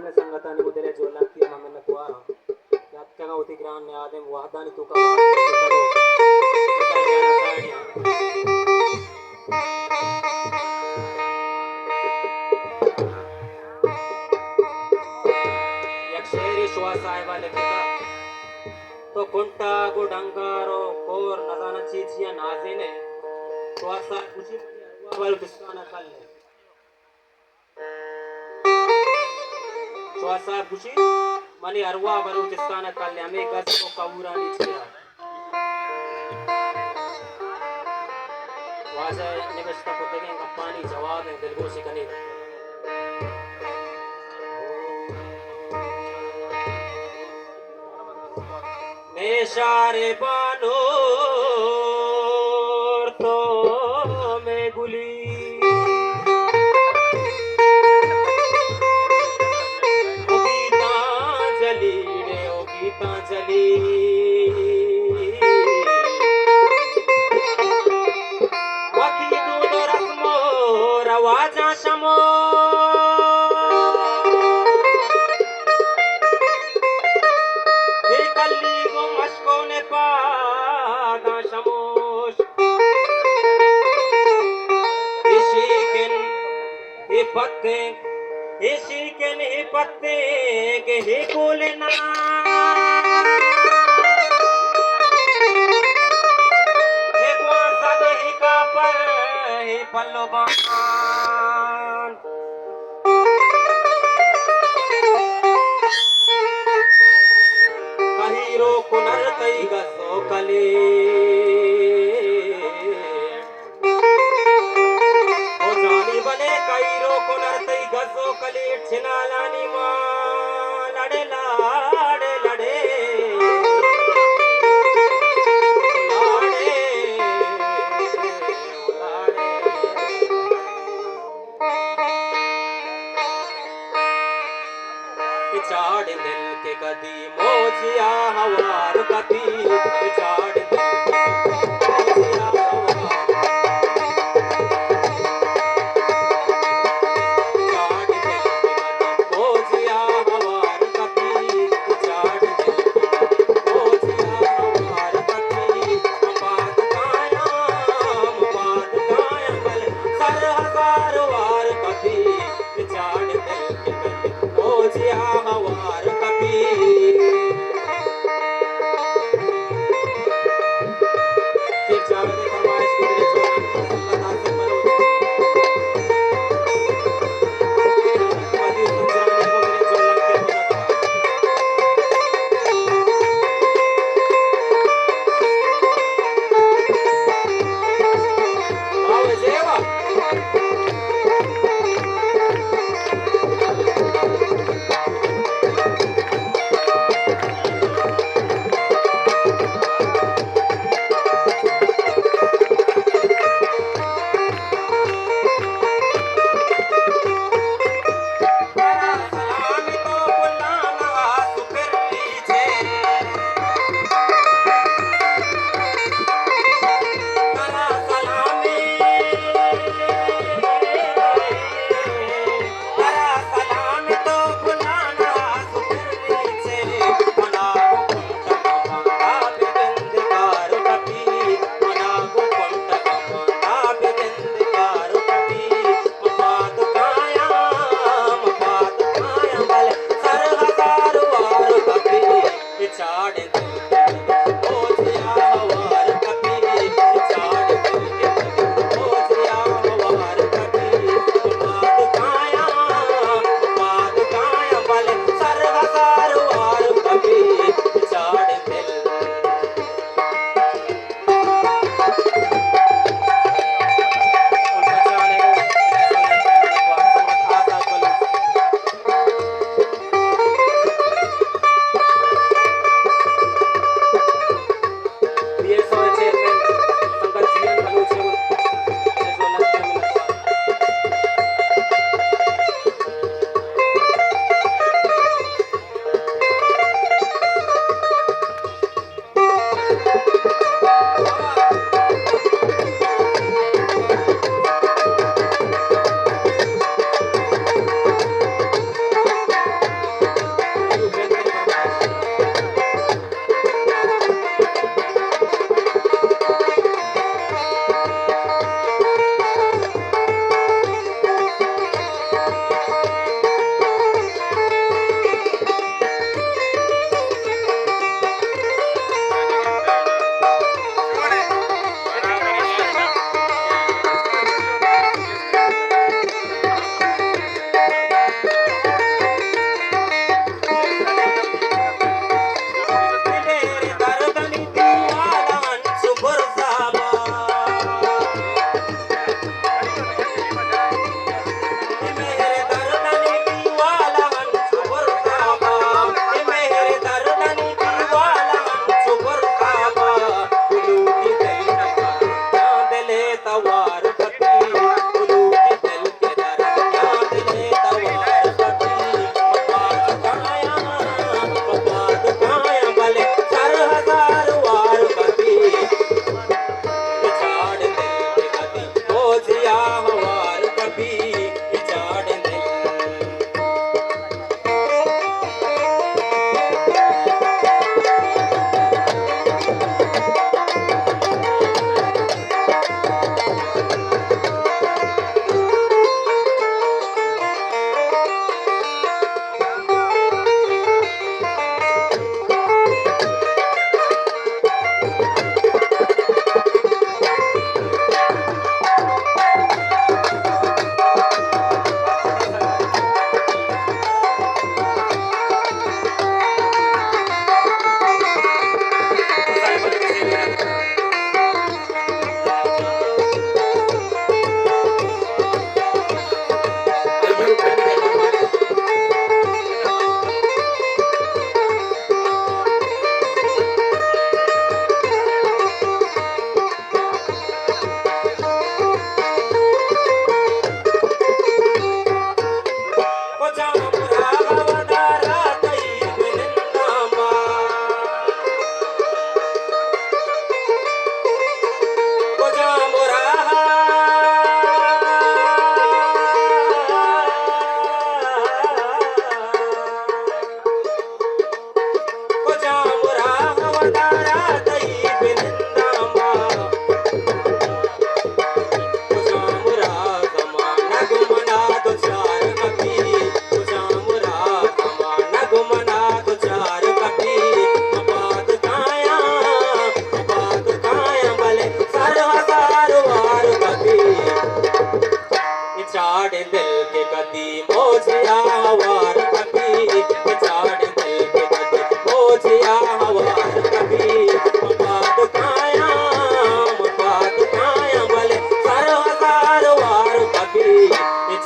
Bolne sangatan ko dire jolan ti mamen kwa. Yak ka uti gran ne adem wahdani tu ka waad ke karo. yak shehri shwa sahiba lekita to konta go dangaro kor nazana chichiya nazine shwa sa kuchi wal kiskana kalle shwa sa kuchi mani arwa baru kiskana kalle ame gas ko kawura ni chiya waza nibesta ko tegen kapani jawab hai dilgo shikani Meshare banor to me guli o Gitanjali re o Gitanjali wati dud rasmo rawaja shamo kalli go mashko ne pada shamosh ishiken hi patte ke hi kolna he gwa sag hi ka par hi palban kahiro kunar tai gaso kale o jani bale kahiro kunar tai gaso kale chinalani ma lade lade lade चाड़ दिल के कदी मोजिया हवार कदी चाड़ दिल मोजिया चाड़ दिल मोजिया हवार कदी चाड़ दिल मोजिया हवार कदी बात कायम बल सर हजार वार कदी चाड़ दिल के कदी मोजिया हवार कदी फिर चावल फरमाइश को दिले छोड़ा पता से मरो कदी तुम जाने को दिले छोड़ा के बना आओ जेवा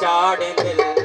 चाड़ दिल